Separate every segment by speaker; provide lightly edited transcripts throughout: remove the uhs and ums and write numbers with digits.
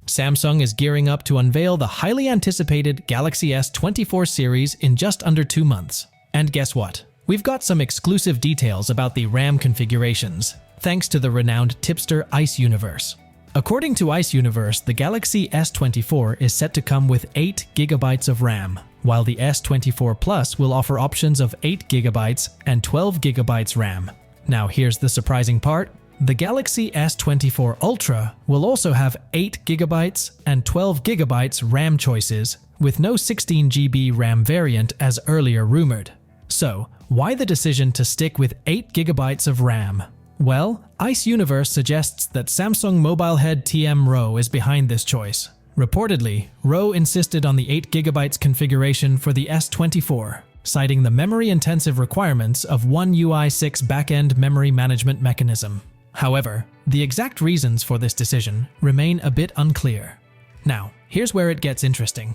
Speaker 1: Samsung is gearing up to unveil the highly anticipated Galaxy S24 series in just under 2 months. And guess what? We've got some exclusive details about the RAM configurations, thanks to the renowned tipster Ice Universe. According to Ice Universe, the Galaxy S24 is set to come with 8 GB of RAM, while the S24 Plus will offer options of 8 GB and 12 GB RAM. Now here's the surprising part. The Galaxy S24 Ultra will also have 8 GB and 12 GB RAM choices, with no 16 GB RAM variant as earlier rumored. So, why the decision to stick with 8 GB of RAM? Well, Ice Universe suggests that Samsung mobile head TM Roh is behind this choice. Reportedly, Roh insisted on the 8 GB configuration for the S24, citing the memory-intensive requirements of One UI 6 backend memory management mechanism. However, the exact reasons for this decision remain a bit unclear. Now, here's where it gets interesting.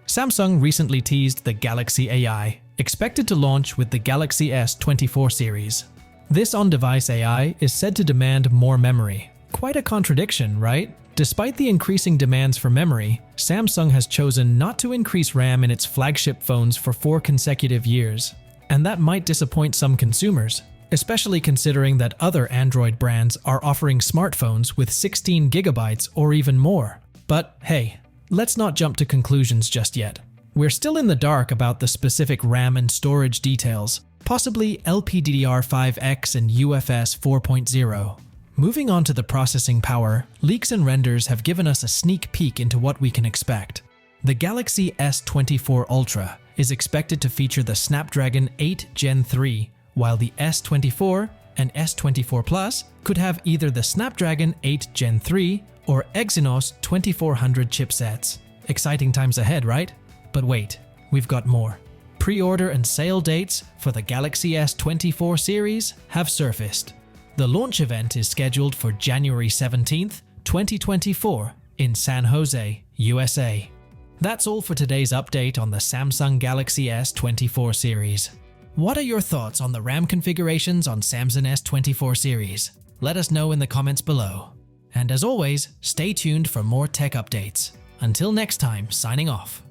Speaker 1: Samsung recently teased the Galaxy AI, expected to launch with the Galaxy S24 series. This on-device AI is said to demand more memory. Quite a contradiction, right? Despite the increasing demands for memory, Samsung has chosen not to increase RAM in its flagship phones for 4 consecutive years. And that might disappoint some consumers, especially considering that other Android brands are offering smartphones with 16 GB or even more. But hey, let's not jump to conclusions just yet. We're still in the dark about the specific RAM and storage details, possibly LPDDR5X and UFS 4.0. Moving on to the processing power, leaks and renders have given us a sneak peek into what we can expect. The Galaxy S24 Ultra is expected to feature the Snapdragon 8 Gen 3, while the S24 and S24 Plus could have either the Snapdragon 8 Gen 3 or Exynos 2400 chipsets. Exciting times ahead, right? But wait, we've got more. Pre-order and sale dates for the Galaxy S24 series have surfaced. The launch event is scheduled for January 17th, 2024 in San Jose, USA. That's all for today's update on the Samsung Galaxy S24 series. What are your thoughts on the RAM configurations on Samsung S24 series? Let us know in the comments below. And as always, stay tuned for more tech updates. Until next time, signing off.